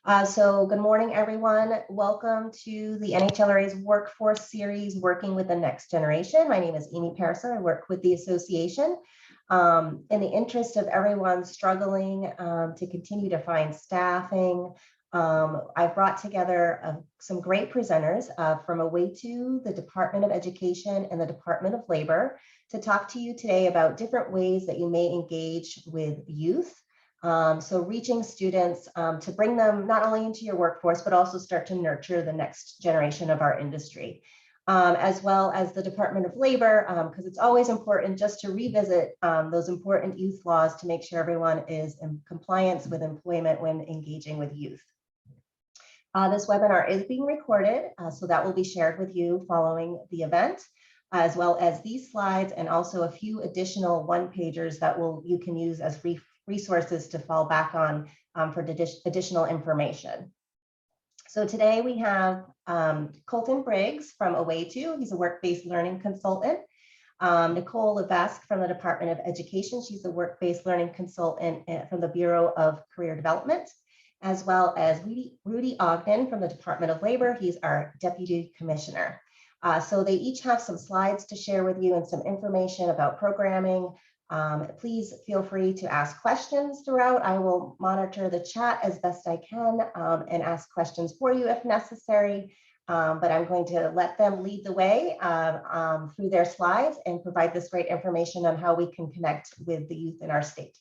So good morning, everyone. Welcome to the NHLRA's Workforce Series, Working with the Next Generation. My name is Amy Parsa. I work with the association. In the interest of everyone struggling to continue to find staffing, I've brought together some great presenters from away to the Department of Education and the Department of Labor to talk to you today about different ways that you may engage with youth. So reaching students to bring them not only into your workforce, but also start to nurture the next generation of our industry, as well as the Department of Labor, because it's always important just to revisit those important youth laws to make sure everyone is in compliance with employment when engaging with youth. This webinar is being recorded, so that will be shared with you following the event, as well as these slides and also a few additional one-pagers that you can use as resources to fall back on for additional information. So today we have Colton Briggs from Away To. He's a work-based learning consultant. Nicole Levesque from the Department of Education. She's a work-based learning consultant from the Bureau of Career Development, as well as Rudy Ogden from the Department of Labor. He's our Deputy Commissioner. So they each have some slides to share with you and some information about programming. Please feel free to ask questions throughout. I will monitor the chat as best I can and ask questions for you if necessary, but I'm going to let them lead the way through their slides and provide this great information on how we can connect with the youth in our state.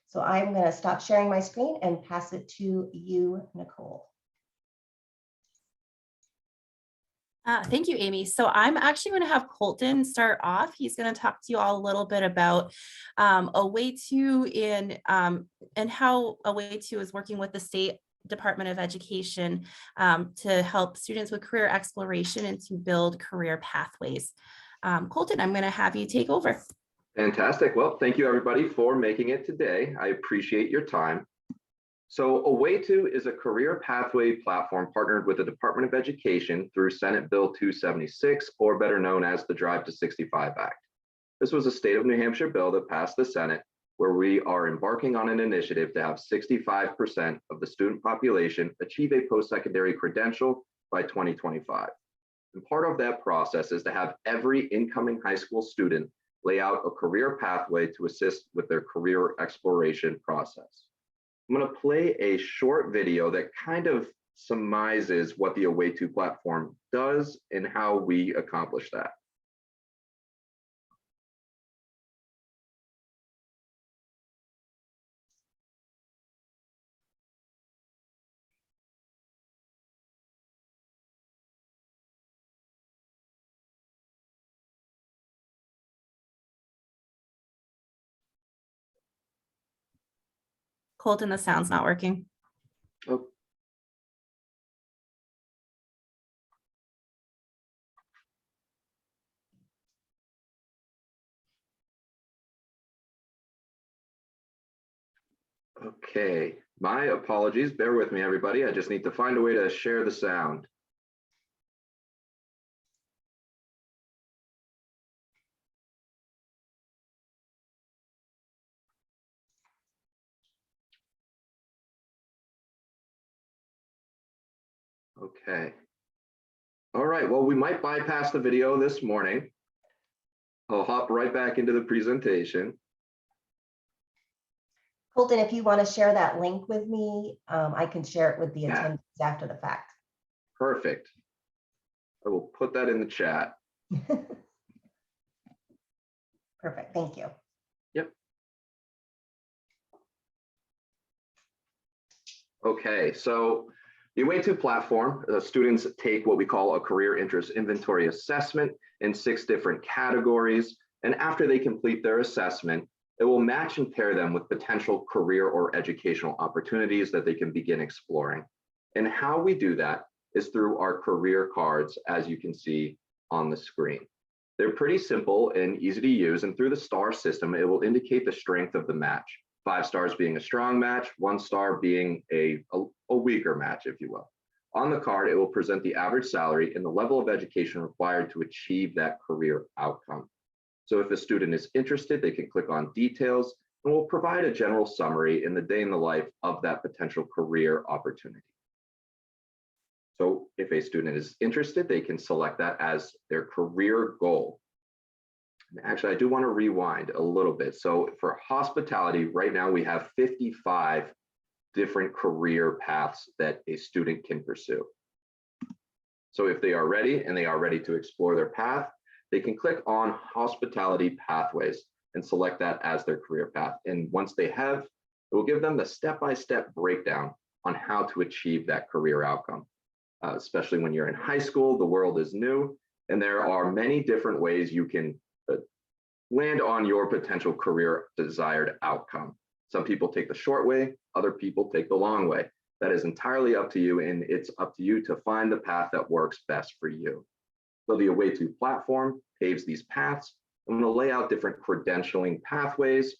So I'm going to stop sharing my screen and pass it to you, Nicole. Thank you, Amy. So I'm actually going to have Colton start off. He's going to talk to you all a little bit about Away To and how Away To is working with the State Department of Education to help students with career exploration and to build career pathways. Colton, I'm going to have you take over. Fantastic. Well, thank you everybody for making it today. I appreciate your time. So Away To is a career pathway platform partnered with the Department of Education through Senate Bill 276, or better known as the Drive to 65 Act. This was a state of New Hampshire bill that passed the Senate, where we are embarking on an initiative to have 65% of the student population achieve a post-secondary credential by 2025. And part of that process is to have every incoming high school student lay out a career pathway to assist with their career exploration process. I'm going to play a short video that kind of summarizes what the Away To platform does and how we accomplish that. Colton, the sound's not working. Oh. Okay, my apologies. Bear with me, everybody. I just need to find a way to share the sound. Okay. All right, well, we might bypass the video this morning. I'll hop right back into the presentation. Colton, if you want to share that link with me, I can share it with the attendees after the fact. Perfect. I will put that in the chat. Perfect, thank you. Yep. Okay, so the Away To platform, students take what we call a career interest inventory assessment in 6 different categories. And after they complete their assessment, it will match and pair them with potential career or educational opportunities that they can begin exploring. And how we do that is through our career cards, as you can see on the screen. They're pretty simple and easy to use, and through the star system, it will indicate the strength of the match. 5 stars being a strong match, 1 star being a weaker match, if you will. On the card, it will present the average salary and the level of education required to achieve that career outcome. So if a student is interested, they can click on details and will provide a general summary in the day in the life of that potential career opportunity. So if a student is interested, they can select that as their career goal. And actually, I do want to rewind a little bit. So for hospitality, right now we have 55 different career paths that a student can pursue. So if they are ready and they are ready to explore their path, they can click on Hospitality Pathways and select that as their career path. And once they have, it will give them the step-by-step breakdown on how to achieve that career outcome. Especially when you're in high school, the world is new, and there are many different ways you can land on your potential career desired outcome. Some people take the short way, other people take the long way. That is entirely up to you, and it's up to you to find the path that works best for you. So the Away To platform paves these paths and will lay out different credentialing pathways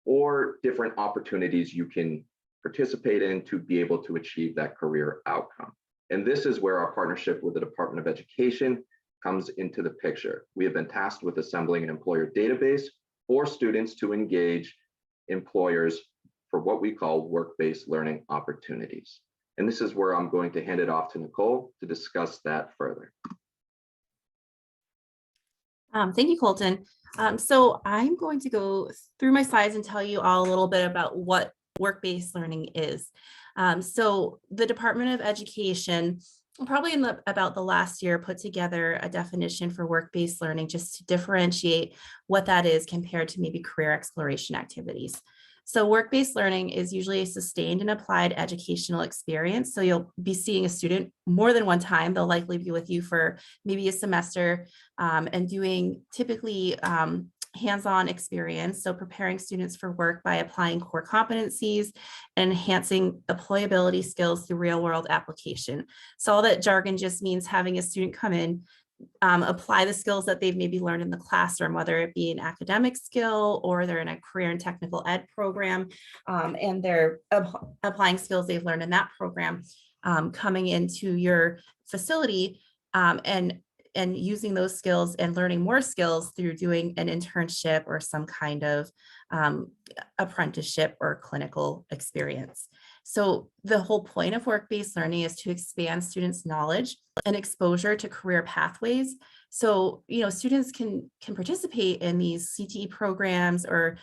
or different opportunities you can participate in to be able to achieve that career outcome. And this is where our partnership with the Department of Education comes into the picture. We have been tasked with assembling an employer database for students to engage employers for what we call work-based learning opportunities. And this is where I'm going to hand it off to Nicole to discuss that further. Thank you, Colton. So I'm going to go through my slides and tell you all a little bit about what work-based learning is. So the Department of Education, probably in about the last year, put together a definition for work-based learning just to differentiate what that is compared to maybe career exploration activities. So work-based learning is usually a sustained and applied educational experience. So you'll be seeing a student more than one time. They'll likely be with you for maybe a semester and doing typically hands-on experience. So preparing students for work by applying core competencies and enhancing employability skills through real-world application. So all that jargon just means having a student come in, apply the skills that they've maybe learned in the classroom, whether it be an academic skill or they're in a career and technical ed program, and they're applying skills they've learned in that program, coming into your facility and using those skills and learning more skills through doing an internship or some kind of apprenticeship or clinical experience. So the whole point of work-based learning is to expand students' knowledge and exposure to career pathways. So, students can participate in these CTE programs or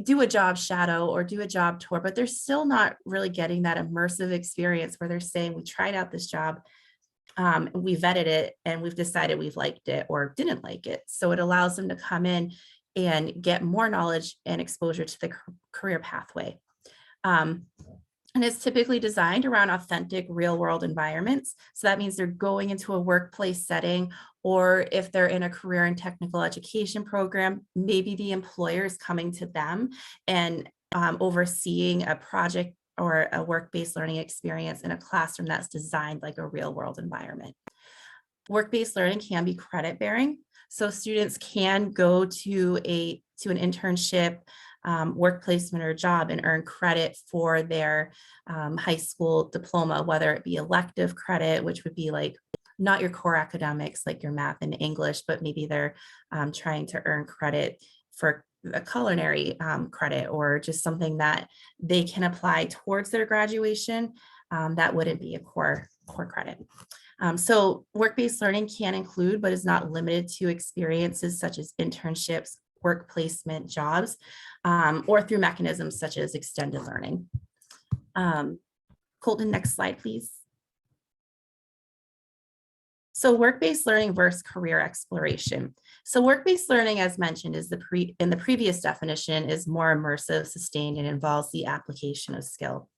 do a job shadow or do a job tour, but they're still not really getting that immersive experience where they're saying, we tried out this job, we vetted it, and we've decided we've liked it or didn't like it. So it allows them to come in and get more knowledge and exposure to the career pathway. And it's typically designed around authentic real world environments. So that means they're going into a workplace setting, or if they're in a career and technical education program, maybe the employer is coming to them and overseeing a project or a work-based learning experience in a classroom that's designed like a real world environment. Work-based learning can be credit bearing. So students can go to an internship, work placement or job and earn credit for their high school diploma, whether it be elective credit, which would be like not your core academics, like your math and English, but maybe they're trying to earn credit for a culinary credit or just something that they can apply towards their graduation. That wouldn't be a core credit. So work-based learning can include, but is not limited to, experiences such as internships, work placement, jobs, or through mechanisms such as extended learning. Colton, next slide, please. So work-based learning versus career exploration. So work-based learning, as mentioned, is in the previous definition, is more immersive, sustained, and involves the application of skill.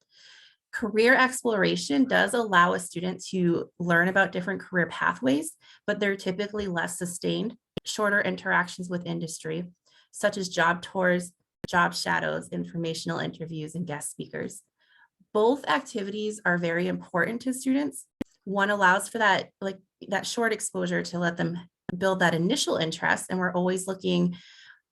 Career exploration does allow a student to learn about different career pathways, but they're typically less sustained, shorter interactions with industry, such as job tours, job shadows, informational interviews, and guest speakers. Both activities are very important to students. One allows for that short exposure to let them build that initial interest, and we're always looking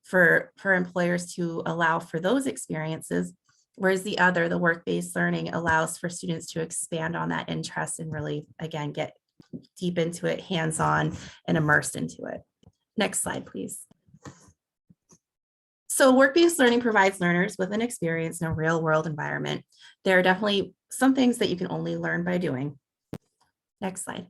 for employers to allow for those experiences. Whereas the other, the work-based learning, allows for students to expand on that interest and really, again, get deep into it, hands-on, and immersed into it. Next slide, please. So work-based learning provides learners with an experience in a real-world environment. There are definitely some things that you can only learn by doing. Next slide.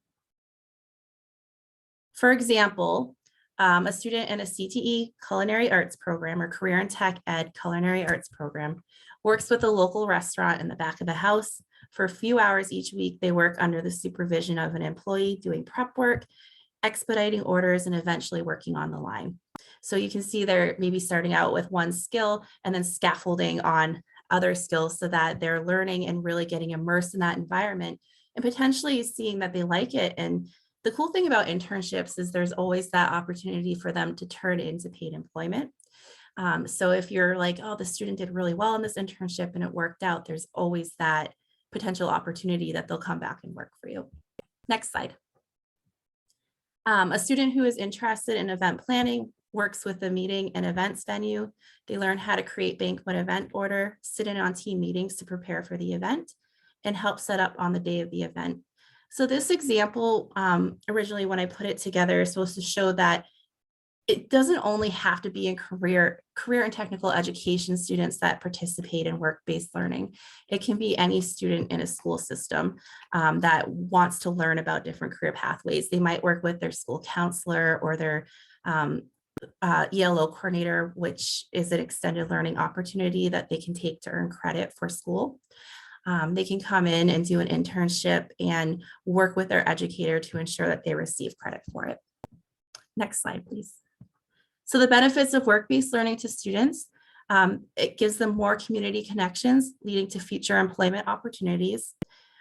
For example, a student in a CTE culinary arts program or career in tech ed culinary arts program works with a local restaurant in the back of the house. For a few hours each week, they work under the supervision of an employee doing prep work, expediting orders, and eventually working on the line. So you can see they're maybe starting out with one skill and then scaffolding on other skills so that they're learning and really getting immersed in that environment and potentially seeing that they like it. And the cool thing about internships is there's always that opportunity for them to turn into paid employment. So if you're like, oh, the student did really well in this internship and it worked out, there's always that potential opportunity that they'll come back and work for you. Next slide. A student who is interested in event planning works with the meeting and events venue. They learn how to create banquet event order, sit in on team meetings to prepare for the event, and help set up on the day of the event. So this example, originally when I put it together, is supposed to show that it doesn't only have to be in career and technical education students that participate in work-based learning. It can be any student in a school system that wants to learn about different career pathways. They might work with their school counselor or their ELO coordinator, which is an extended learning opportunity that they can take to earn credit for school. They can come in and do an internship and work with their educator to ensure that they receive credit for it. Next slide, please. So the benefits of work-based learning to students, it gives them more community connections, leading to future employment opportunities,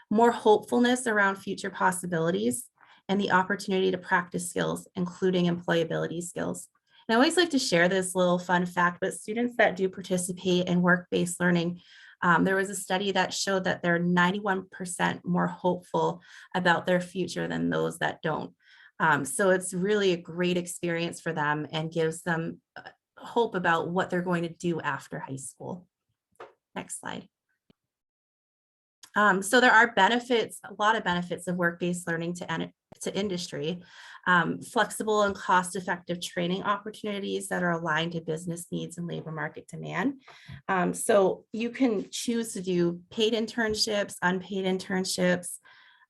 more hopefulness around future possibilities, and the opportunity to practice skills, including employability skills. And I always like to share this little fun fact, but students that do participate in work-based learning, there was a study that showed that they're 91% more hopeful about their future than those that don't. So it's really a great experience for them and gives them hope about what they're going to do after high school. Next slide. So there are benefits, a lot of benefits of work-based learning to industry, flexible and cost-effective training opportunities that are aligned to business needs and labor market demand. So you can choose to do paid internships, unpaid internships,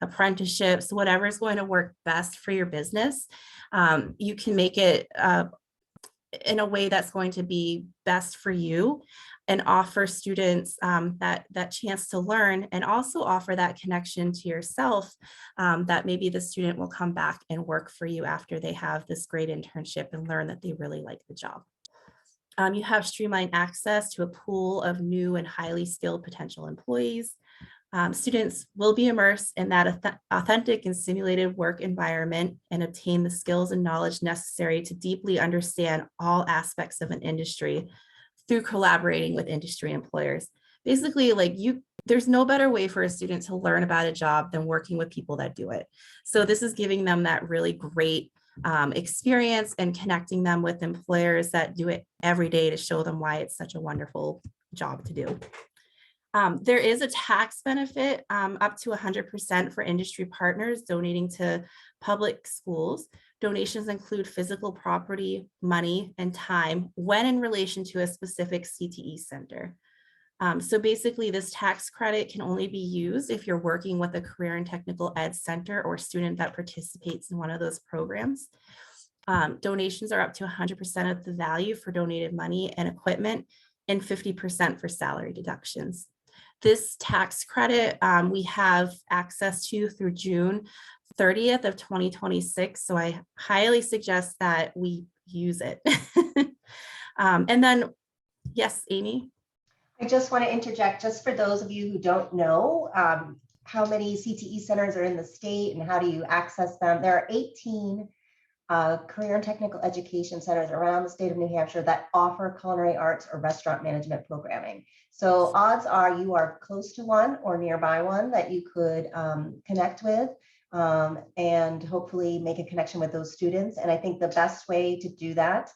apprenticeships, whatever is going to work best for your business. You can make it in a way that's going to be best for you and offer students that chance to learn, and also offer that connection to yourself that maybe the student will come back and work for you after they have this great internship and learn that they really like the job. You have streamlined access to a pool of new and highly skilled potential employees. Students will be immersed in that authentic and simulated work environment and obtain the skills and knowledge necessary to deeply understand all aspects of an industry through collaborating with industry employers. Basically, there's no better way for a student to learn about a job than working with people that do it. So this is giving them that really great experience and connecting them with employers that do it every day to show them why it's such a wonderful job to do. There is a tax benefit up to 100% for industry partners donating to public schools. Donations include physical property, money, and time when in relation to a specific CTE center. So basically, this tax credit can only be used if you're working with a career and technical ed center or student that participates in one of those programs. Donations are up to 100% of the value for donated money and equipment, and 50% for salary deductions. This tax credit we have access to through June 30th of 2026. So I highly suggest that we use it. And then, yes, Amy? I just want to interject, just for those of you who don't know how many CTE centers are in the state and how do you access them. There are 18 career and technical education centers around the state of New Hampshire that offer culinary arts or restaurant management programming. So odds are you are close to one or nearby one that you could connect with and hopefully make a connection with those students. And I think the best way to do that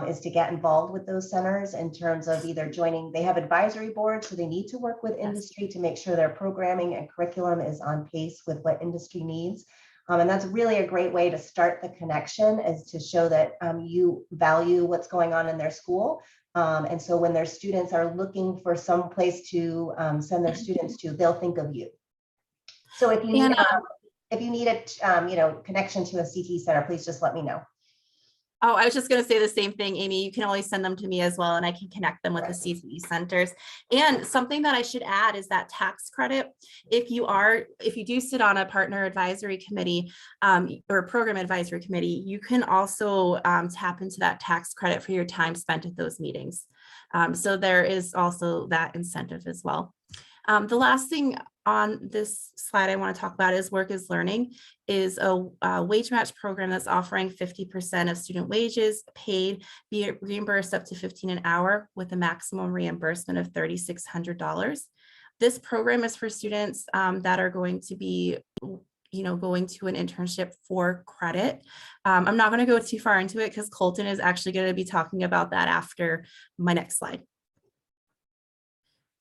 is to get involved with those centers in terms of either joining, they have advisory boards, so they need to work with industry to make sure their programming and curriculum is on pace with what industry needs. And that's really a great way to start the connection, is to show that you value what's going on in their school, And so when their students are looking for some place to send their students to, they'll think of you. So if you need, a connection to a CT center, please just let me know. Oh, I was just going to say the same thing, Amy. You can always send them to me as well, and I can connect them with the CTE centers. And something that I should add is that tax credit. If you do sit on a partner advisory committee or program advisory committee, you can also tap into that tax credit for your time spent at those meetings. So there is also that incentive as well. The last thing on this slide I want to talk about is Work is Learning is a wage match program that's offering 50% of student wages paid, be it reimbursed up to $15 an hour with a maximum reimbursement of $3,600. This program is for students that are going to be going to an internship for credit. I'm not going to go too far into it because Colton is actually going to be talking about that after my next slide.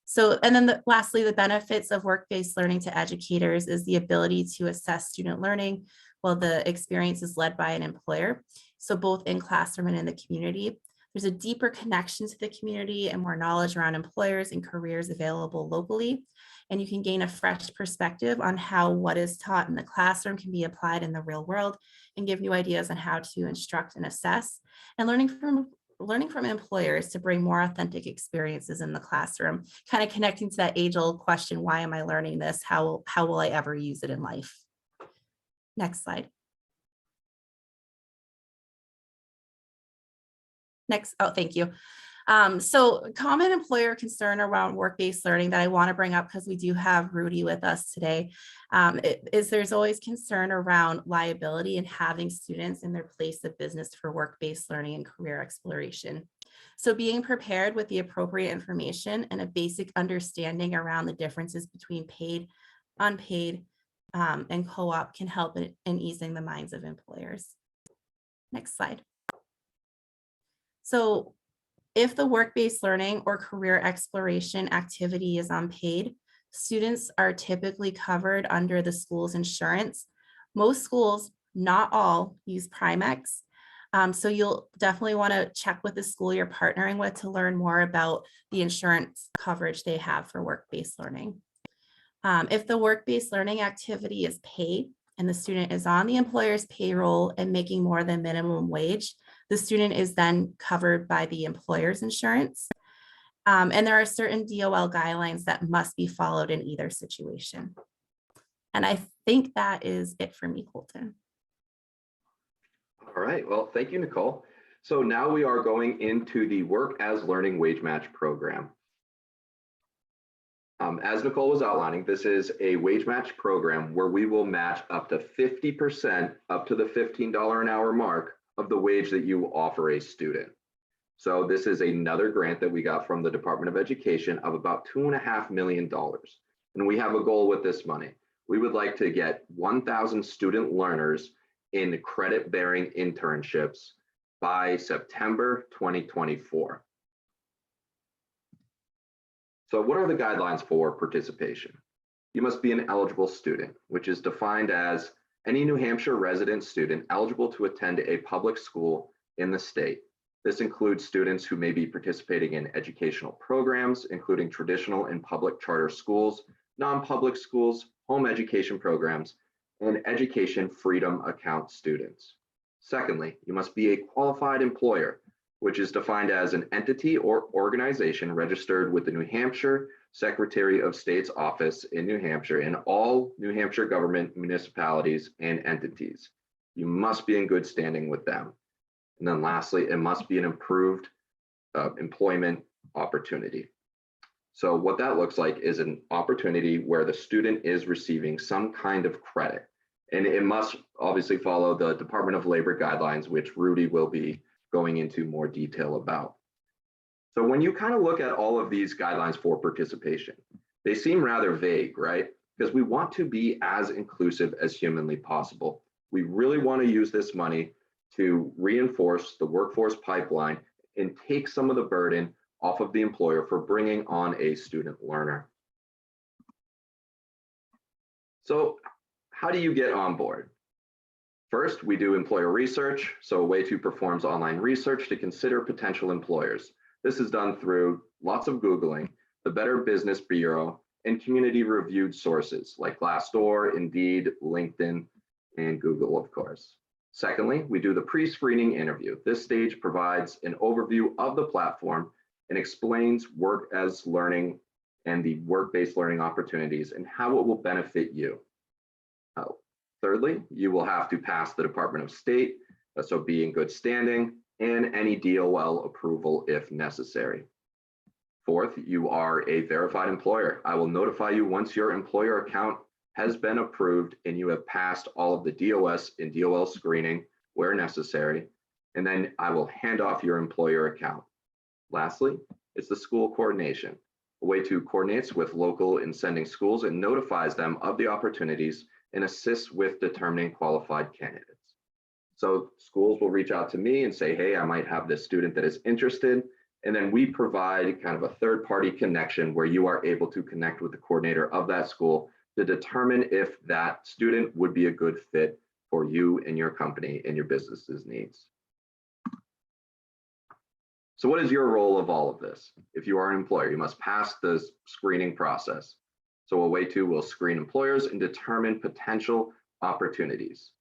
So, and then lastly, the benefits of work-based learning to educators is the ability to assess student learning while the experience is led by an employer. So both in classroom and in the community, there's a deeper connection to the community and more knowledge around employers and careers available locally. And you can gain a fresh perspective on how what is taught in the classroom can be applied in the real world and give new ideas on how to instruct and assess. And learning from employers to bring more authentic experiences in the classroom, kind of connecting to that age-old question, why am I learning this? How will I ever use it in life? Next slide. Next, oh, thank you. So common employer concern around work-based learning that I want to bring up because we do have Rudy with us today is there's always concern around liability and having students in their place of business for work-based learning and career exploration. So being prepared with the appropriate information and a basic understanding around the differences between paid, unpaid, and co-op can help in easing the minds of employers. Next slide. So if the work-based learning or career exploration activity is unpaid, students are typically covered under the school's insurance. Most schools, not all, use Primex. So you'll definitely want to check with the school you're partnering with to learn more about the insurance coverage they have for work-based learning. If the work-based learning activity is paid and the student is on the employer's payroll and making more than minimum wage, the student is then covered by the employer's insurance. And there are certain DOL guidelines that must be followed in either situation. And I think that is it for me, Colton. All right, well, thank you, Nicole. So now we are going into the Work as Learning Wage Match program. As Nicole was outlining, this is a wage match program where we will match up to 50% up to the $15 an hour mark of the wage that you offer a student. So this is another grant that we got from the Department of Education of about $2.5 million. And we have a goal with this money. We would like to get 1,000 student learners in credit-bearing internships by September 2024. So what are the guidelines for participation? You must be an eligible student, which is defined as any New Hampshire resident student eligible to attend a public school in the state. This includes students who may be participating in educational programs, including traditional and public charter schools, non-public schools, home education programs, and education freedom account students. Secondly, you must be a qualified employer, which is defined as an entity or organization registered with the New Hampshire Secretary of State's office in New Hampshire and all New Hampshire government municipalities and entities. You must be in good standing with them. And then lastly, it must be an improved employment opportunity. So what that looks like is an opportunity where the student is receiving some kind of credit. And it must obviously follow the Department of Labor guidelines, which Rudy will be going into more detail about. So when you kind of look at all of these guidelines for participation, they seem rather vague, right? Because we want to be as inclusive as humanly possible. We really want to use this money to reinforce the workforce pipeline and take some of the burden off of the employer for bringing on a student learner. So how do you get on board? First, we do employer research. So Way2 performs online research to consider potential employers. This is done through lots of Googling, the Better Business Bureau, and community-reviewed sources like Glassdoor, Indeed, LinkedIn, and Google, of course. Secondly, we do the pre-screening interview. This stage provides an overview of the platform and explains work as learning and the work-based learning opportunities and how it will benefit you. Thirdly, you will have to pass the Department of State, so be in good standing, and any DOL approval if necessary. Fourth, you are a verified employer. I will notify you once your employer account has been approved and you have passed all of the DOS and DOL screening where necessary, and then I will hand off your employer account. Lastly, it's the school coordination. Away2 coordinates with local and sending schools and notifies them of the opportunities and assists with determining qualified candidates. So schools will reach out to me and say, hey, I might have this student that is interested. And then we provide kind of a third-party connection where you are able to connect with the coordinator of that school to determine if that student would be a good fit for you and your company and your business's needs. So what is your role of all of this? If you are an employer, you must pass the screening process. So Away2 will screen employers and determine potential opportunities.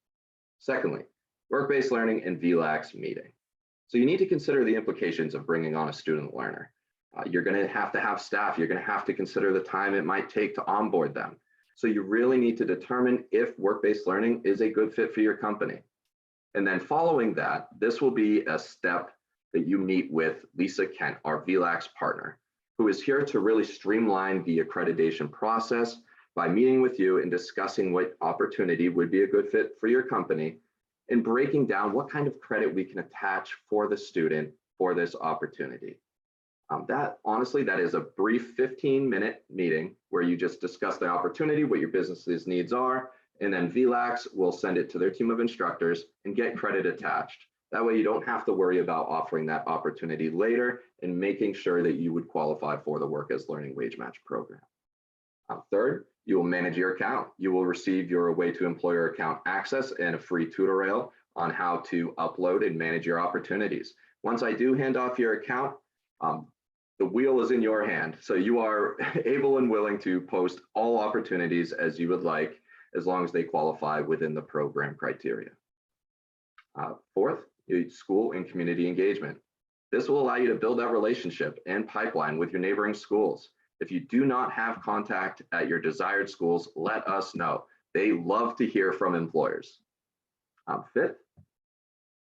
Secondly, work-based learning and VLAX meeting. So you need to consider the implications of bringing on a student learner. You're going to have staff. You're going to have to consider the time it might take to onboard them. So you really need to determine if work-based learning is a good fit for your company. And then following that, this will be a step that you meet with Lisa Kent, our VLAX partner, who is here to really streamline the accreditation process by meeting with you and discussing what opportunity would be a good fit for your company and breaking down what kind of credit we can attach for the student for this opportunity. That is a brief 15-minute meeting where you just discuss the opportunity, what your business's needs are, and then VLAX will send it to their team of instructors and get credit attached. That way you don't have to worry about offering that opportunity later and making sure that you would qualify for the Work as Learning Wage Match program. Third, you will manage your account. You will receive your Away2 employer account access and a free tutorial on how to upload and manage your opportunities. Once I do hand off your account, the wheel is in your hand. So you are able and willing to post all opportunities as you would like, as long as they qualify within the program criteria. Fourth, school and community engagement. This will allow you to build that relationship and pipeline with your neighboring schools. If you do not have contact at your desired schools, let us know. They love to hear from employers. Fifth,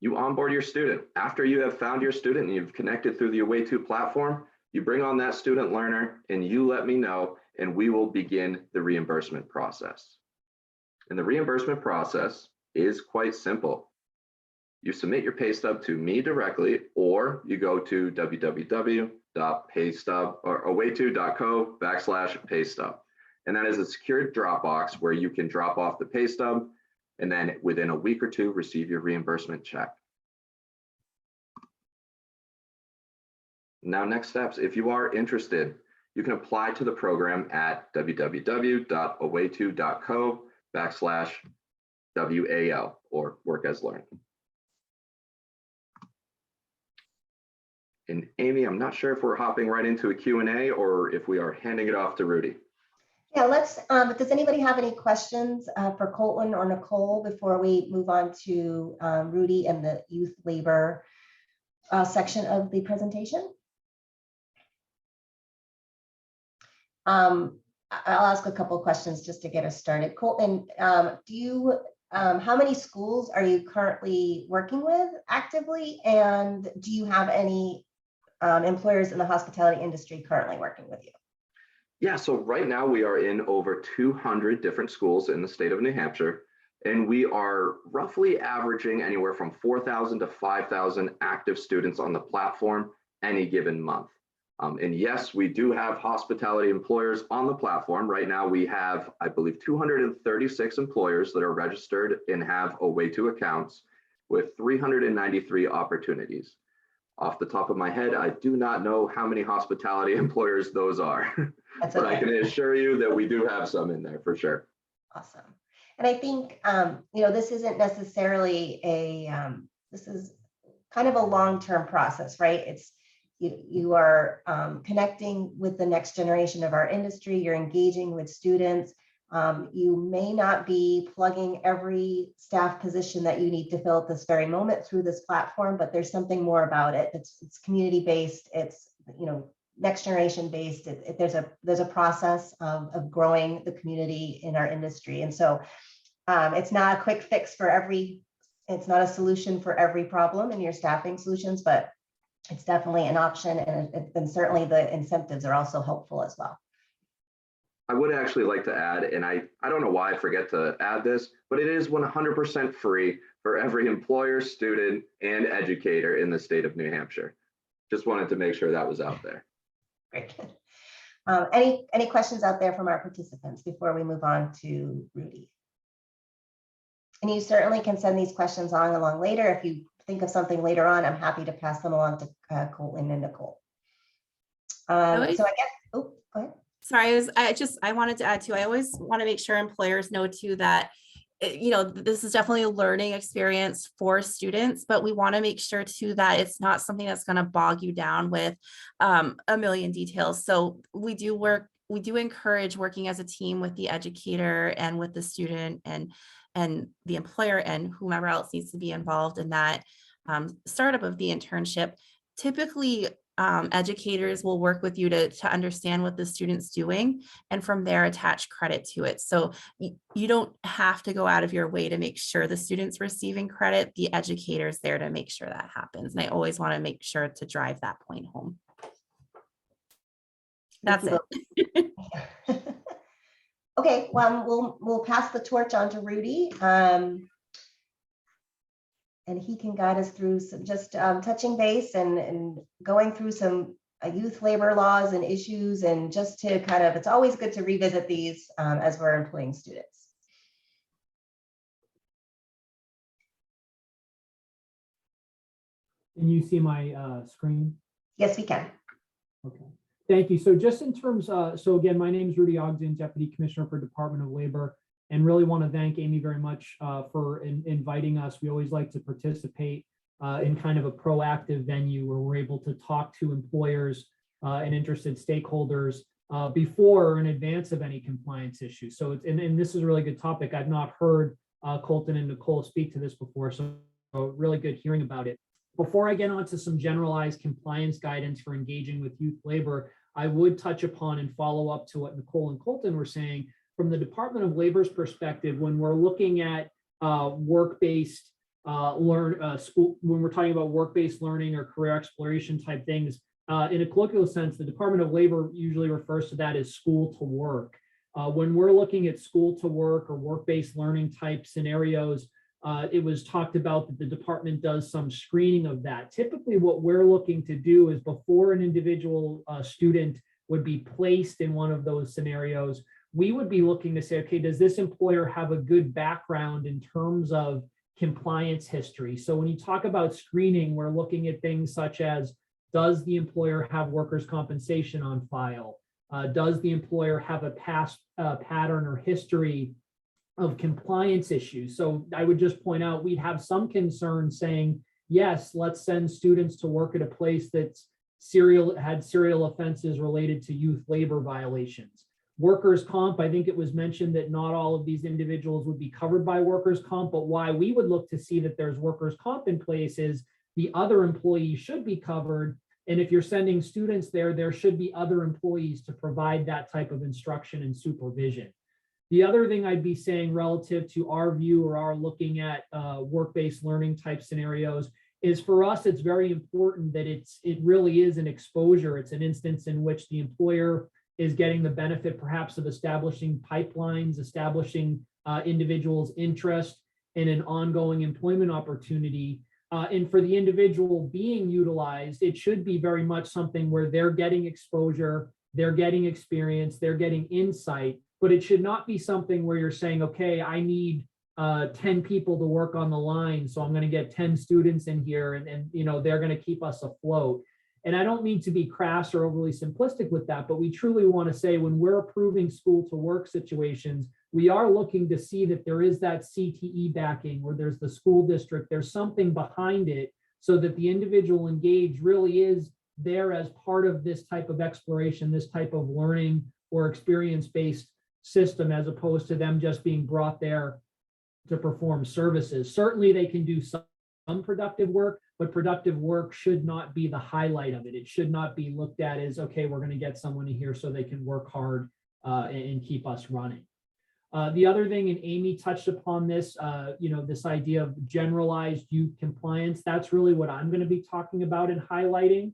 you onboard your student. After you have found your student and you've connected through the Away2 platform, you bring on that student learner and you let me know, and we will begin the reimbursement process. And the reimbursement process is quite simple. You submit your pay stub to me directly, or you go to www.paystub or away2.co/paystub. And that is a secured Dropbox where you can drop off the pay stub and then within a week or two, receive your reimbursement check. Now, next steps, if you are interested, you can apply to the program at www.away2.co/WAL or Work as Learning. And Amy, I'm not sure if we're hopping right into a Q&A or if we are handing it off to Rudy. Yeah, let's, does anybody have any questions for Colton or Nicole before we move on to Rudy and the youth labor section of the presentation? I'll ask a couple of questions just to get us started. Colton, how many schools are you currently working with actively? And do you have any employers in the hospitality industry currently working with you? Yeah, so right now we are in over 200 different schools in the state of New Hampshire, and we are roughly averaging anywhere from 4,000 to 5,000 active students on the platform any given month. And yes, we do have hospitality employers on the platform. Right now we have, I believe, 236 employers that are registered and have Away2 accounts with 393 opportunities. Off the top of my head, I do not know how many hospitality employers those are, but okay. I can assure you that we do have some in there for sure. Awesome. And I think, this isn't necessarily this is kind of a long-term process, right? you are connecting with the next generation of our industry. You're engaging with students. You may not be plugging every staff position that you need to fill at this very moment through this platform, but there's something more about it. It's community-based. It's, next generation based. There's a process of growing the community in our industry. And so it's not a quick fix for it's not a solution for every problem in your staffing solutions, but it's definitely an option. And certainly the incentives are also helpful as well. I would actually like to add, and I don't know why I forget to add this, but it is 100% free for every employer, student, and educator in the state of New Hampshire. Just wanted to make sure that was out there. Great. Any questions out there from our participants before we move on to Rudy? And you certainly can send these questions along later. If you think of something later on, I'm happy to pass them along to Colton and Nicole. So I guess, oh, go ahead. Sorry, I wanted to add too, I always want to make sure employers know too that, this is definitely a learning experience for students, but we want to make sure too that it's not something that's going to bog you down with a million details. So we do encourage working as a team with the educator and with the student and the employer and whomever else needs to be involved in that startup of the internship. Typically, educators will work with you to understand what the student's doing, and from there attach credit to it. So you don't have to go out of your way to make sure the student's receiving credit. The educator's there to make sure that happens. And I always want to make sure to drive that point home. That's it. Okay, well, we'll pass the torch on to Rudy. And he can guide us through some just touching base and going through some youth labor laws and issues, and just to it's always good to revisit these as we're employing students. Can you see my screen? Yes, we can. Okay, thank you. So just in terms, so again, my name is Rudy Ogden, Deputy Commissioner for Department of Labor. And really want to thank Amy very much for inviting us. We always like to participate in kind of a proactive venue where we're able to talk to employers and interested stakeholders before or in advance of any compliance issues. So and this is a really good topic. I've not heard Colton and Nicole speak to this before, so really good hearing about it. Before I get on to some generalized compliance guidance for engaging with youth labor, I would touch upon and follow up to what Nicole and Colton were saying. From the Department of Labor's perspective, when we're looking at work-based when we're talking about work-based learning or career exploration type things, in a colloquial sense, the Department of Labor usually refers to that as school to work. When we're looking at school to work or work-based learning type scenarios, it was talked about that the department does some screening of that. Typically, what we're looking to do is before an individual student would be placed in one of those scenarios, we would be looking to say, okay, does this employer have a good background in terms of compliance history? So when you talk about screening, we're looking at things such as, does the employer have workers' compensation on file? Does the employer have a past pattern or history of compliance issues? So I would just point out, we'd have some concern saying, yes, let's send students to work at a place that's had serial offenses related to youth labor violations. Workers' comp, I think it was mentioned that not all of these individuals would be covered by workers' comp, but why we would look to see that there's workers' comp in place is the other employees should be covered. And if you're sending students there, there should be other employees to provide that type of instruction and supervision. The other thing I'd be saying relative to our view or our looking at work-based learning type scenarios is, for us, it's very important that it really is an exposure. It's an instance in which the employer is getting the benefit perhaps of establishing pipelines, establishing individuals' interest in an ongoing employment opportunity. And for the individual being utilized, it should be very much something where they're getting exposure, they're getting experience, they're getting insight, but it should not be something where you're saying, okay, I need 10 people to work on the line, so I'm going to get 10 students in here and they're going to keep us afloat. And I don't mean to be crass or overly simplistic with that, but we truly want to say when we're approving school to work situations, we are looking to see that there is that CTE backing, where there's the school district, there's something behind it so that the individual engaged really is there as part of this type of exploration, this type of learning or experience-based system, as opposed to them just being brought there to perform services. Certainly they can do some productive work, but productive work should not be the highlight of it. It should not be looked at as, okay, we're going to get someone in here so they can work hard and keep us running. The other thing, and Amy touched upon this, this idea of generalized youth compliance, that's really what I'm going to be talking about and highlighting.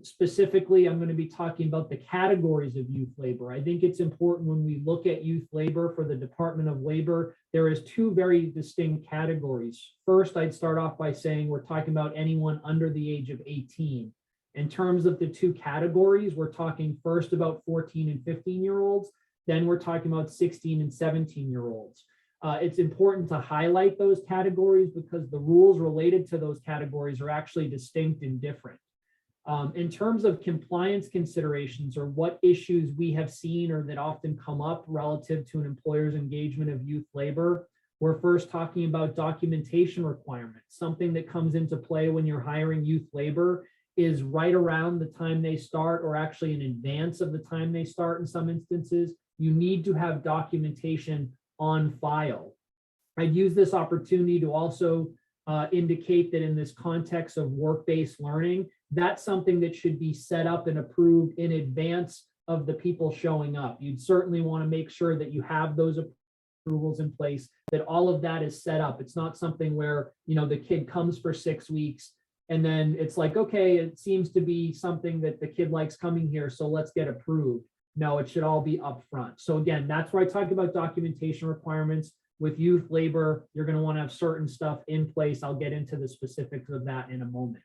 Specifically, I'm going to be talking about the categories of youth labor. I think it's important when we look at youth labor for the Department of Labor, there is two very distinct categories. First, I'd start off by saying we're talking about anyone under the age of 18. In terms of the two categories, we're talking first about 14 and 15-year-olds, then we're talking about 16 and 17-year-olds. It's important to highlight those categories because the rules related to those categories are actually distinct and different. In terms of compliance considerations or what issues we have seen or that often come up relative to an employer's engagement of youth labor, we're first talking about documentation requirements. Something that comes into play when you're hiring youth labor is right around the time they start, or actually in advance of the time they start in some instances. You need to have documentation on file. I'd use this opportunity to also indicate that in this context of work-based learning, that's something that should be set up and approved in advance of the people showing up. You'd certainly want to make sure that you have those approvals in place, that all of that is set up. It's not something where, the kid comes for 6 weeks and then it's like, okay, it seems to be something that the kid likes coming here, so let's get approved. No, it should all be upfront. So again, that's where I talk about documentation requirements. With youth labor, you're going to want to have certain stuff in place. I'll get into the specifics of that in a moment.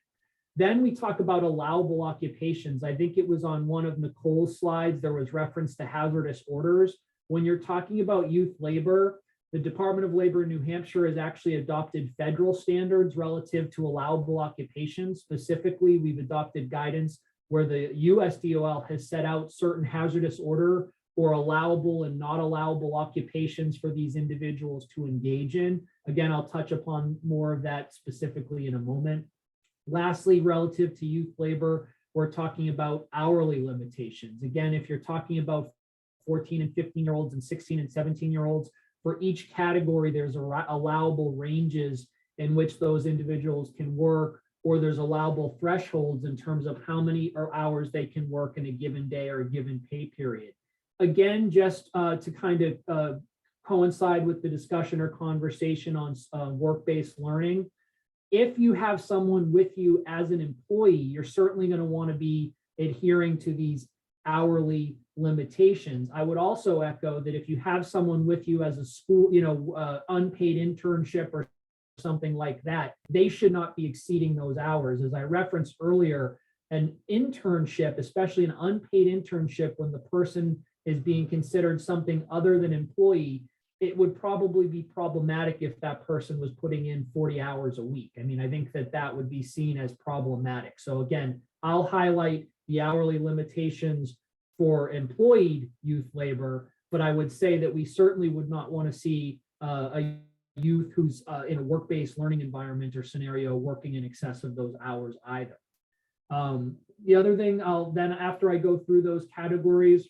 Then we talk about allowable occupations. I think it was on one of Nicole's slides, there was reference to hazardous orders. When you're talking about youth labor, the Department of Labor in New Hampshire has actually adopted federal standards relative to allowable occupations. Specifically, we've adopted guidance where the USDOL has set out certain hazardous order or allowable and not allowable occupations for these individuals to engage in. Again, I'll touch upon more of that specifically in a moment. Lastly, relative to youth labor, we're talking about hourly limitations. Again, if you're talking about 14 and 15-year-olds and 16 and 17-year-olds, for each category, there's allowable ranges in which those individuals can work, or there's allowable thresholds in terms of how many hours they can work in a given day or a given pay period. Again, just to kind of coincide with the discussion or conversation on work-based learning, if you have someone with you as an employee, you're certainly going to want to be adhering to these hourly limitations. I would also echo that if you have someone with you as a school, unpaid internship or something like that, they should not be exceeding those hours. As I referenced earlier, an internship, especially an unpaid internship, when the person is being considered something other than employee, it would probably be problematic if that person was putting in 40 hours a week. I mean, I think that would be seen as problematic. So again, I'll highlight the hourly limitations for employed youth labor, but I would say that we certainly would not want to see a youth who's in a work-based learning environment or scenario working in excess of those hours either. The other thing, after I go through those categories,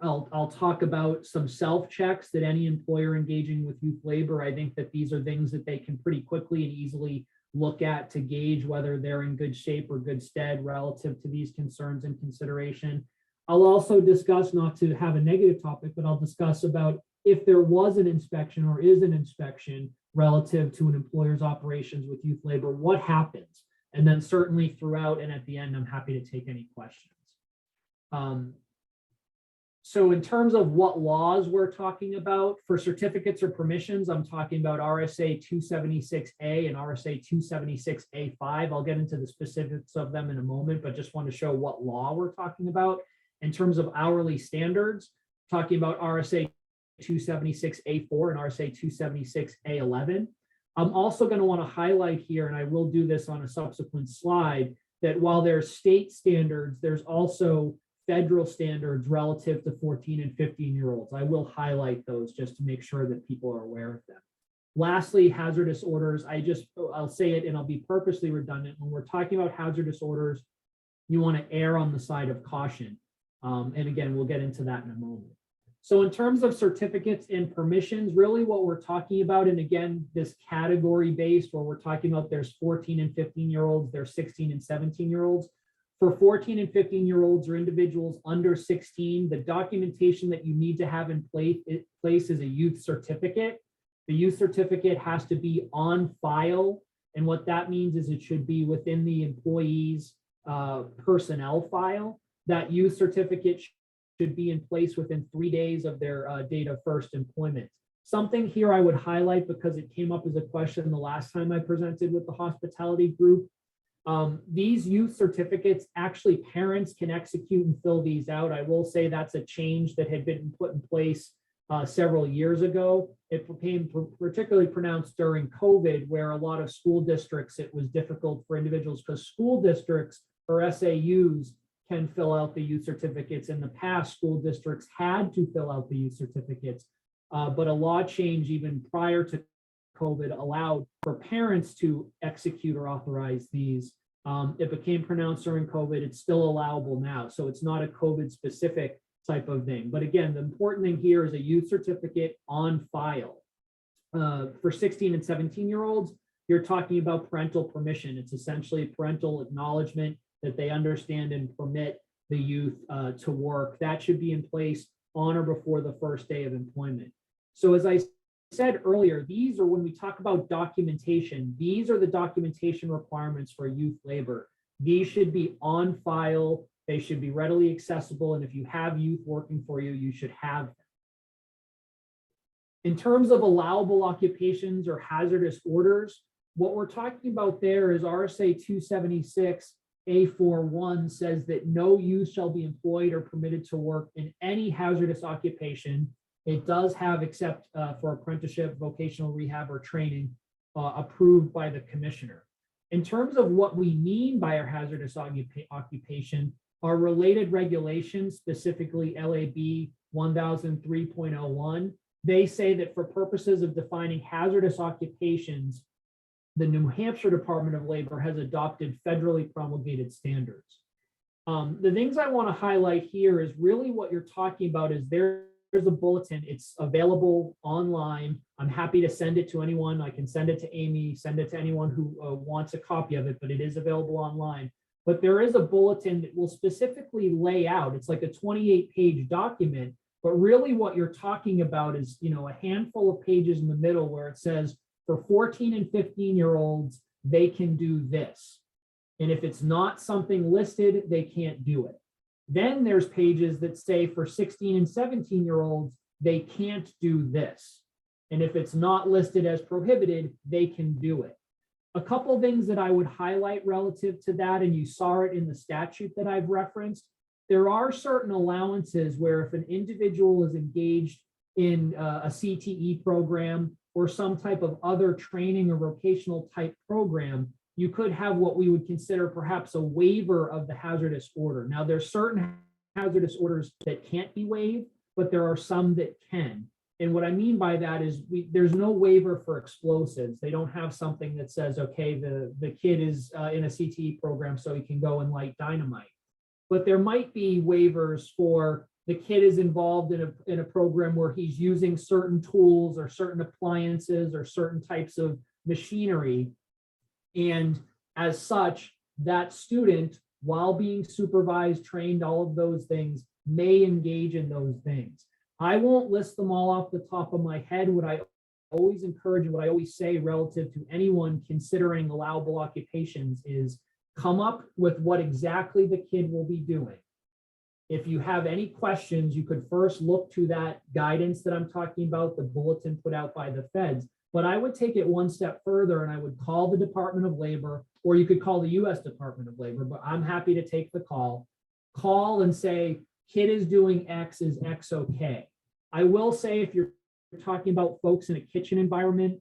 I'll talk about some self-checks that any employer engaging with youth labor, I think that these are things that they can pretty quickly and easily look at to gauge whether they're in good shape or good stead relative to these concerns and consideration. I'll also discuss, not to have a negative topic, but I'll discuss about if there was an inspection or is an inspection relative to an employer's operations with youth labor, what happens? And then certainly throughout and at the end, I'm happy to take any questions. So in terms of what laws we're talking about, for certificates or permissions, I'm talking about RSA 276A and RSA 276A5. I'll get into the specifics of them in a moment, but just want to show what law we're talking about. In terms of hourly standards, talking about RSA 276A4 and RSA 276A11. I'm also going to want to highlight here, and I will do this on a subsequent slide, that while there's state standards, there's also federal standards relative to 14 and 15-year-olds. I will highlight those just to make sure that people are aware of them. Lastly, hazardous orders. I'll say it and I'll be purposely redundant. When we're talking about hazardous orders, you want to err on the side of caution. And again, we'll get into that in a moment. So in terms of certificates and permissions, really what we're talking about, and again, this category based where we're talking about there's 14 and 15-year-olds, there's 16 and 17-year-olds. For 14 and 15-year-olds or individuals under 16, the documentation that you need to have in place is a youth certificate. The youth certificate has to be on file. And what that means is it should be within the employee's personnel file. That youth certificate should be in place within 3 days of their date of first employment. Something here I would highlight because it came up as a question the last time I presented with the hospitality group. These youth certificates, actually parents can execute and fill these out. I will say that's a change that had been put in place several years ago. It became particularly pronounced during COVID, where a lot of school districts, it was difficult for individuals because school districts or SAUs can fill out the youth certificates. In the past, school districts had to fill out the youth certificates, but a law change even prior to COVID allowed for parents to execute or authorize these. It became pronounced during COVID. It's still allowable now. So it's not a COVID specific type of thing. But again, the important thing here is a youth certificate on file. For 16 and 17-year-olds, you're talking about parental permission. It's essentially parental acknowledgement that they understand and permit the youth to work. That should be in place on or before the first day of employment. So as I said earlier, these are when we talk about documentation, these are the documentation requirements for youth labor. These should be on file, they should be readily accessible, and if you have youth working for you, you should have them. In terms of allowable occupations or hazardous orders, what we're talking about there is RSA 276 A41 says that no youth shall be employed or permitted to work in any hazardous occupation. It does have, except for apprenticeship, vocational rehab, or training, approved by the commissioner. In terms of what we mean by our hazardous occupation, our related regulations, specifically LAB 1003.01, they say that for purposes of defining hazardous occupations, the New Hampshire Department of Labor has adopted federally promulgated standards. The things I want to highlight here is really what you're talking about is there's a bulletin. It's available online. I'm happy to send it to anyone. I can send it to Amy, send it to anyone who wants a copy of it, but it is available online. But there is a bulletin that will specifically lay out, it's like a 28-page document, but really what you're talking about is, you know, a handful of pages in the middle where it says for 14 and 15-year-olds, they can do this. And if it's not something listed, they can't do it. Then there's pages that say for 16 and 17-year-olds, they can't do this. And if it's not listed as prohibited, they can do it. A couple things that I would highlight relative to that, and you saw it in the statute that I've referenced, there are certain allowances where if an individual is engaged in a CTE program or some type of other training or vocational type program, you could have what we would consider perhaps a waiver of the hazardous order. Now, there's certain hazardous orders that can't be waived, but there are some that can. And what I mean by that is there's no waiver for explosives. They don't have something that says, okay, the kid is in a CTE program, so he can go and light dynamite. But there might be waivers for the kid is involved in a program where he's using certain tools or certain appliances or certain types of machinery. And as such, that student, while being supervised, trained, all of those things, may engage in those things. I won't list them all off the top of my head. What I always encourage and what I always say relative to anyone considering allowable occupations is come up with what exactly the kid will be doing. If you have any questions, you could first look to that guidance that I'm talking about, the bulletin put out by the feds. But I would take it one step further and I would call the Department of Labor, or you could call the US Department of Labor, but I'm happy to take the call. Call and say, kid is doing X, is X okay? I will say if you're talking about folks in a kitchen environment,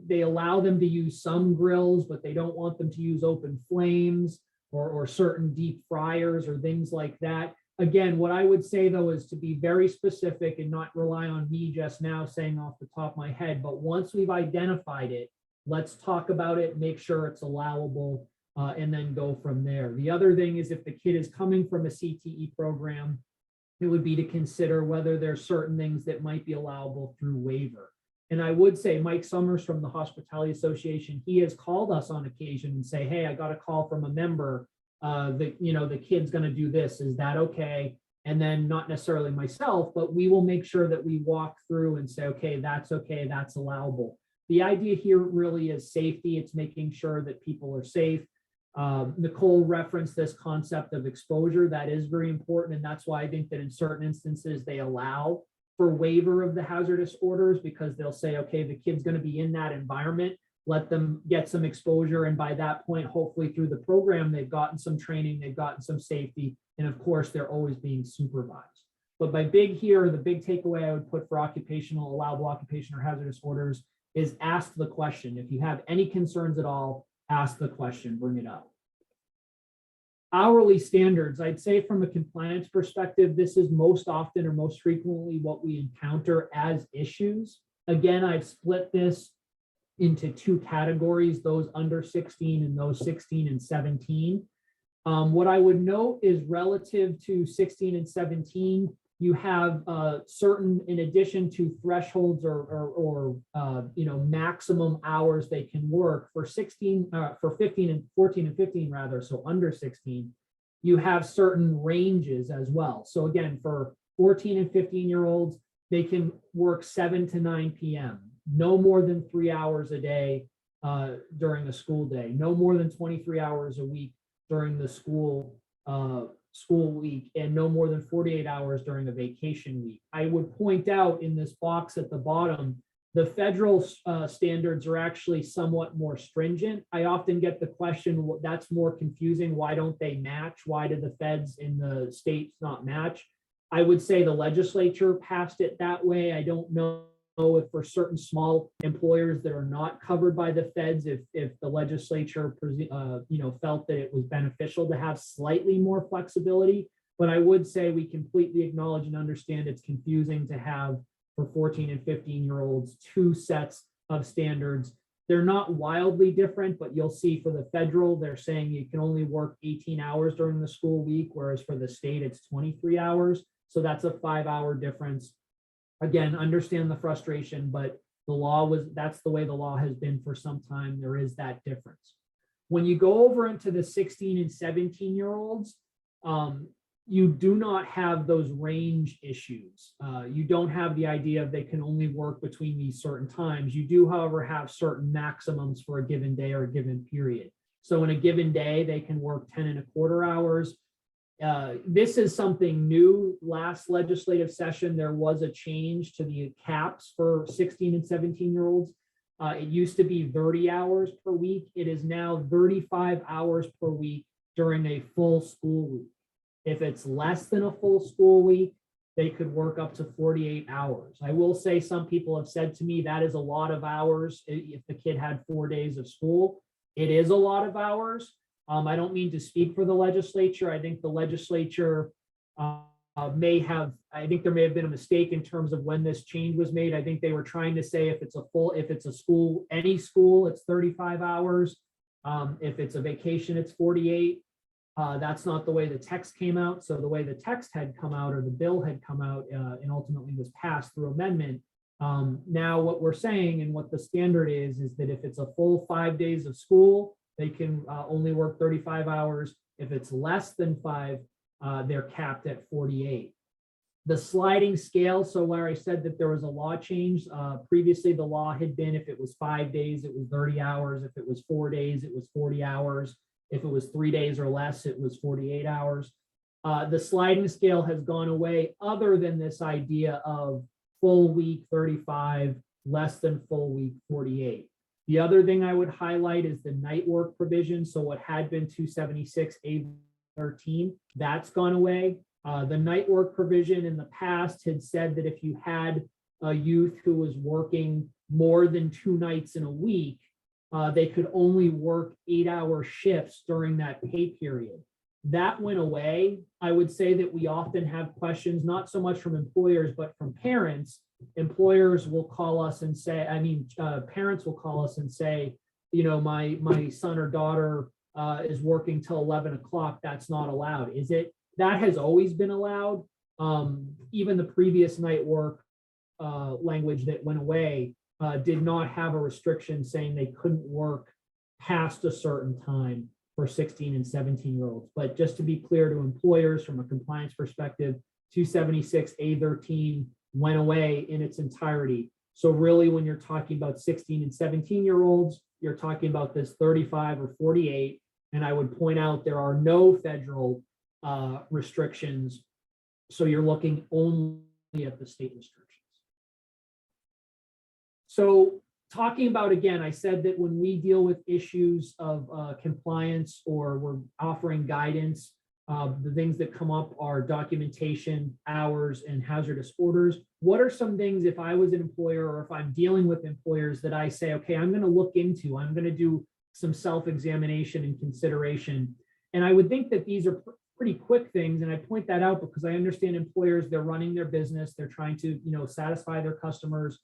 they allow them to use some grills, but they don't want them to use open flames or certain deep fryers or things like that. Again, what I would say though is to be very specific and not rely on me just now saying off the top of my head, but once we've identified it, let's talk about it, make sure it's allowable. and then go from there. The other thing is if the kid is coming from a CTE program, it would be to consider whether there's certain things that might be allowable through waiver. And I would say Mike Summers from the Hospitality Association, he has called us on occasion and say, hey, I got a call from a member that, the kid's going to do this. Is that okay? And then not necessarily myself, but we will make sure that we walk through and say, okay, that's allowable. The idea here really is safety. It's making sure that people are safe. Nicole referenced this concept of exposure. That is very important. And that's why I think that in certain instances, they allow for waiver of the hazardous orders, because they'll say, okay, the kid's going to be in that environment, let them get some exposure. And by that point, hopefully through the program, they've gotten some training, they've gotten some safety. And of course, they're always being supervised. But the big takeaway I would put for allowable occupation or hazardous orders is ask the question. If you have any concerns at all, ask the question, bring it up. Hourly standards, I'd say from a compliance perspective, this is most often or most frequently what we encounter as issues. Again, I've split this into two categories, those under 16 and those 16 and 17. What I would note is relative to 16 and 17, you have certain, in addition to thresholds or maximum hours they can work for 14 and 15 rather, so under 16, you have certain ranges as well. So again, for 14 and 15-year-olds, they can work 7 to 9 p.m., no more than 3 hours a day during a school day, no more than 23 hours a week during the school week, and no more than 48 hours during a vacation week. I would point out in this box at the bottom, the federal standards are actually somewhat more stringent. I often get the question, well, that's more confusing. Why don't they match? Why do the feds in the states not match? I would say the legislature passed it that way. I don't know if for certain small employers that are not covered by the feds, if the legislature felt that it was beneficial to have slightly more flexibility. But I would say we completely acknowledge and understand it's confusing to have for 14 and 15-year-olds two sets of standards. They're not wildly different, but you'll see for the federal, they're saying you can only work 18 hours during the school week, whereas for the state, it's 23 hours. So that's a 5-hour difference. Again, understand the frustration, but that's the way the law has been for some time. There is that difference. When you go over into the 16 and 17-year-olds, you do not have those range issues. You don't have the idea of they can only work between these certain times. You do, however, have certain maximums for a given day or a given period. So in a given day, they can work 10.25 hours. This is something new. Last legislative session, there was a change to the caps for 16 and 17-year-olds. It used to be 30 hours per week. It is now 35 hours per week during a full school week. If it's less than a full school week, they could work up to 48 hours. I will say some people have said to me that is a lot of hours if the kid had 4 days of school. It is a lot of hours. I don't mean to speak for the legislature. I think the legislature I think there may have been a mistake in terms of when this change was made. I think they were trying to say if it's a school, any school, it's 35 hours. If it's a vacation, it's 48. That's not the way the text came out. So the way the text had come out, or the bill had come out and ultimately was passed through amendment. Now what we're saying and what the standard is that if it's a full 5 days of school, they can only work 35 hours. If it's less than 5, they're capped at 48. The sliding scale, so where I said that there was a law change, previously the law had been if it was 5 days, it was 30 hours. If it was 4 days, it was 40 hours. If it was 3 days or less, it was 48 hours. The sliding scale has gone away other than this idea of full week 35, less than full week 48. The other thing I would highlight is the night work provision. So what had been 276A13, that's gone away. The night work provision in the past had said that if you had a youth who was working more than 2 nights in a week, they could only work 8-hour shifts during that pay period. That went away. I would say that we often have questions, not so much from employers, but from parents. Employers will call us and say, parents will call us and say, my son or daughter is working till 11 o'clock, that's not allowed. Is it? That has always been allowed. Even the previous night work language that went away did not have a restriction saying they couldn't work past a certain time for 16 and 17-year-olds. But just to be clear to employers from a compliance perspective, 276A13 went away in its entirety. So really, when you're talking about 16 and 17-year-olds, you're talking about this 35 or 48. And I would point out there are no federal restrictions. So you're looking only at the state restrictions. So talking about, again, I said that when we deal with issues of compliance or we're offering guidance, the things that come up are documentation, hours, and hazardous orders. What are some things, if I was an employer or if I'm dealing with employers, that I say, okay, I'm going to look into, I'm going to do some self-examination and consideration. And I would think that these are pretty quick things. And I point that out because I understand employers, they're running their business, they're trying to, satisfy their customers,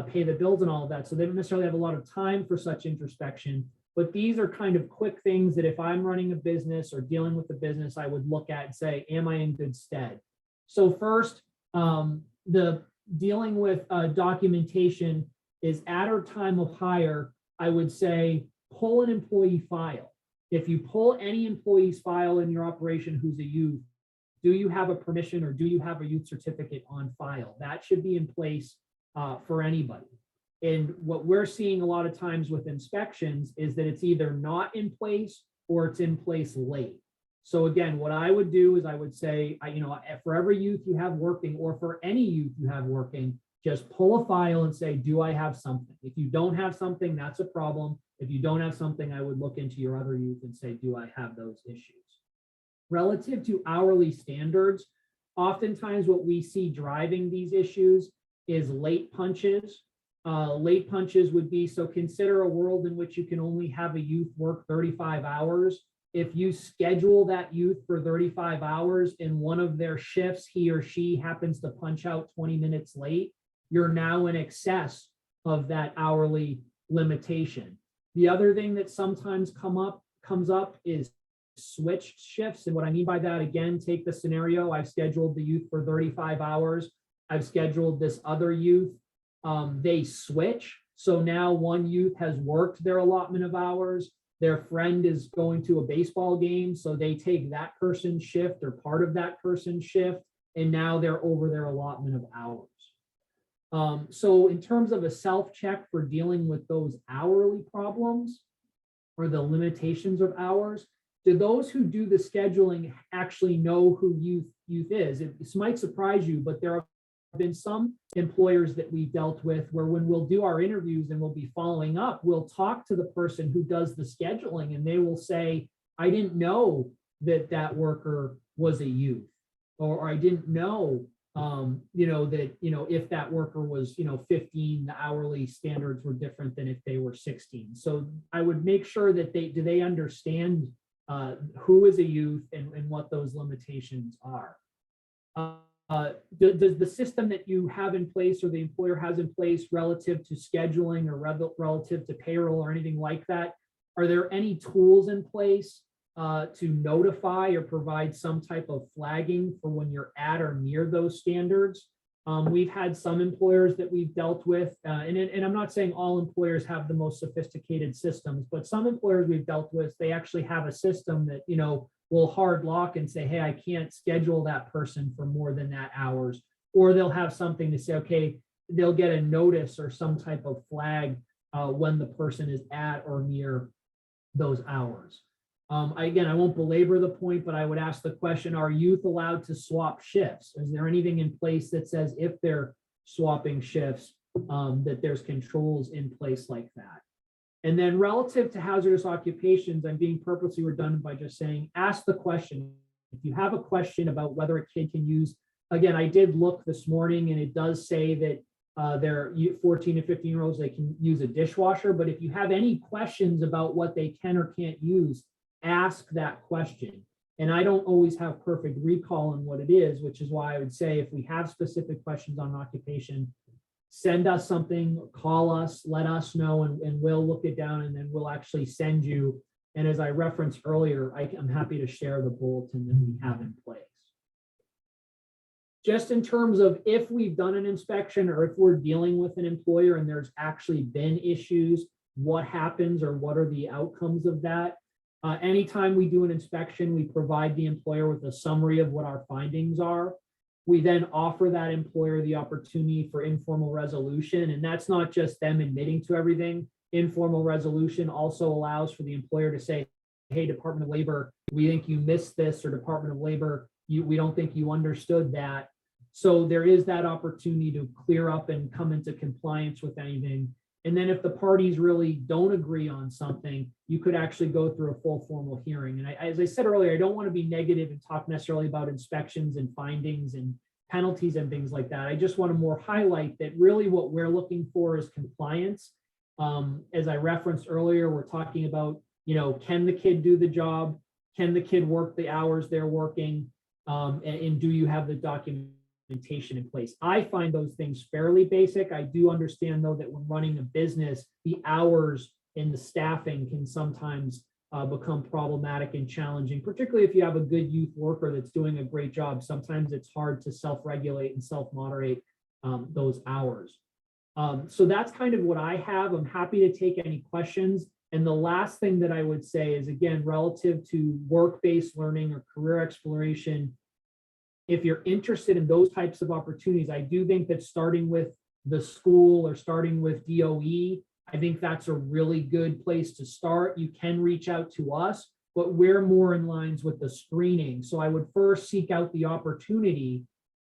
pay the bills and all of that. So they don't necessarily have a lot of time for such introspection, but these are kind of quick things that if I'm running a business or dealing with the business, I would look at and say, am I in good stead? So first, the dealing with documentation is at our time of hire, I would say, pull an employee file. If you pull any employee's file in your operation who's a youth, do you have a permission or do you have a youth certificate on file? That should be in place for anybody. And what we're seeing a lot of times with inspections is that it's either not in place or it's in place late. So again, what I would do is I would say, for every youth you have working or for any youth you have working, just pull a file and say, do I have something? If you don't have something, that's a problem. If you don't have something, I would look into your other youth and say, do I have those issues? Relative to hourly standards, oftentimes what we see driving these issues is late punches. Late punches would be, so consider a world in which you can only have a youth work 35 hours. If you schedule that youth for 35 hours in one of their shifts, he or she happens to punch out 20 minutes late, you're now in excess of that hourly limitation. The other thing that sometimes comes up is switched shifts. And what I mean by that, again, take the scenario, I've scheduled the youth for 35 hours. I've scheduled this other youth. They switch. So now one youth has worked their allotment of hours. Their friend is going to a baseball game. So they take that person's shift or part of that person's shift. And now they're over their allotment of hours. So in terms of a self-check for dealing with those hourly problems or the limitations of hours, do those who do the scheduling actually know who youth is? This might surprise you, but there have been some employers that we've dealt with where when we'll do our interviews and we'll be following up, we'll talk to the person who does the scheduling and they will say, I didn't know that worker was a youth, or I didn't know if that worker was 15, the hourly standards were different than if they were 16. So I would make sure that they understand who is a youth and what those limitations are. Does the system that you have in place or the employer has in place relative to scheduling or relative to payroll or anything like that, are there any tools in place to notify or provide some type of flagging for when you're at or near those standards? We've had some employers that we've dealt with, and I'm not saying all employers have the most sophisticated systems, but some employers we've dealt with, they actually have a system that, will hard lock and say, hey, I can't schedule that person for more than that hours. Or they'll have something to say, okay, they'll get a notice or some type of flag when the person is at or near those hours. Again, I won't belabor the point, but I would ask the question, are youth allowed to swap shifts? Is there anything in place that says if they're swapping shifts, that there's controls in place like that? And then relative to hazardous occupations, I'm being purposely redundant by just saying, ask the question. If you have a question about whether a kid can use, again, I did look this morning and it does say that they're 14 and 15-year-olds, they can use a dishwasher. But if you have any questions about what they can or can't use, ask that question. And I don't always have perfect recall on what it is, which is why I would say if we have specific questions on occupation, send us something, call us, let us know, and we'll look it down, and then we'll actually send you And as I referenced earlier, I'm happy to share the bulletin that we have in place. Just in terms of if we've done an inspection or if we're dealing with an employer and there's actually been issues, what happens or what are the outcomes of that? Anytime we do an inspection, we provide the employer with a summary of what our findings are. We then offer that employer the opportunity for informal resolution. And that's not just them admitting to everything. Informal resolution also allows for the employer to say, hey, Department of Labor, we think you missed this, or Department of Labor, we don't think you understood that. So there is that opportunity to clear up and come into compliance with anything. And then if the parties really don't agree on something, you could actually go through a full formal hearing. And as I said earlier, I don't want to be negative and talk necessarily about inspections and findings and penalties and things like that. I just want to more highlight that really what we're looking for is compliance. As I referenced earlier, we're talking about, can the kid do the job? Can the kid work the hours they're working? And do you have the documentation in place? I find those things fairly basic. I do understand, though, that when running a business, the hours and the staffing can sometimes become problematic and challenging, particularly if you have a good youth worker that's doing a great job. Sometimes it's hard to self-regulate and self-moderate those hours. So that's kind of what I have. I'm happy to take any questions. And the last thing that I would say is, again, relative to work-based learning or career exploration, if you're interested in those types of opportunities, I do think that starting with the school or starting with DOE, I think that's a really good place to start. You can reach out to us, but we're more in lines with the screening. So I would first seek out the opportunity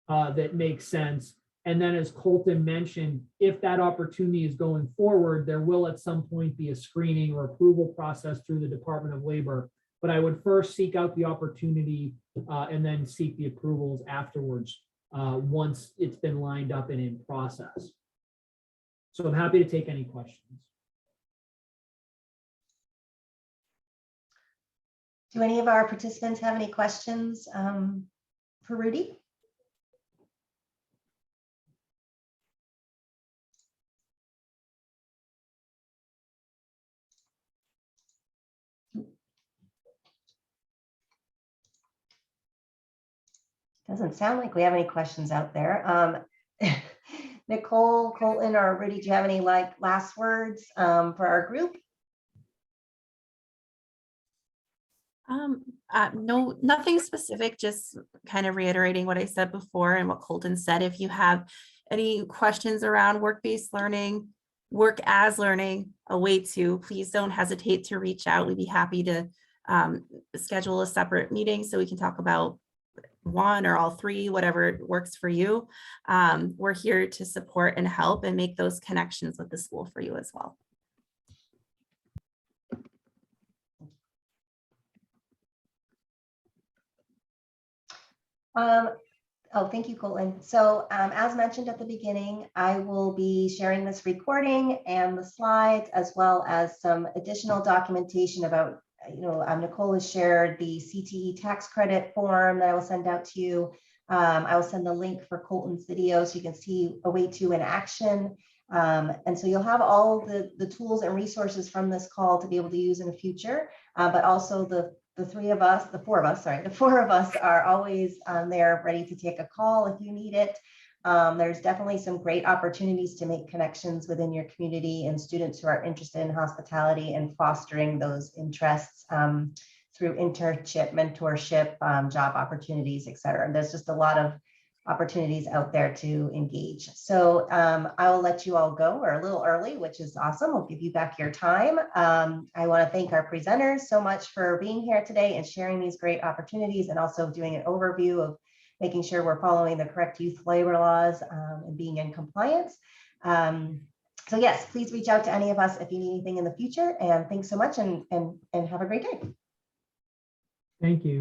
that makes sense. And then, as Colton mentioned, if that opportunity is going forward, there will at some point be a screening or approval process through the Department of Labor. But I would first seek out the opportunity and then seek the approvals afterwards once it's been lined up and in process. So I'm happy to take any questions. Do any of our participants have any questions for Rudy? Doesn't sound like we have any questions out there. Nicole, Colton, or Rudy, do you have any last words for our group? No, nothing specific, just kind of reiterating what I said before and what Colton said. If you have any questions around work-based learning, work as learning, a way to, please don't hesitate to reach out. We'd be happy to schedule a separate meeting so we can talk about one or all three, whatever works for you. We're here to support and help and make those connections with the school for you as well. Oh, thank you, Colton. So as mentioned at the beginning, I will be sharing this recording and the slides, as well as some additional documentation about, Nicole has shared the CTE tax credit form that I will send out to you. I will send the link for Colton's video so you can see a way to in action. And so you'll have all the tools and resources from this call to be able to use in the future, but also the four of us are always there ready to take a call if you need it. There's definitely some great opportunities to make connections within your community and students who are interested in hospitality and fostering those interests through internship, mentorship, job opportunities, et cetera. And there's just a lot of opportunities out there to engage. So I will let you all go. We're a little early, which is awesome. We'll give you back your time. I want to thank our presenters so much for being here today and sharing these great opportunities, and also doing an overview of making sure we're following the correct youth labor laws and being in compliance. So yes, please reach out to any of us if you need anything in the future. And thanks so much, and have a great day. Thank you.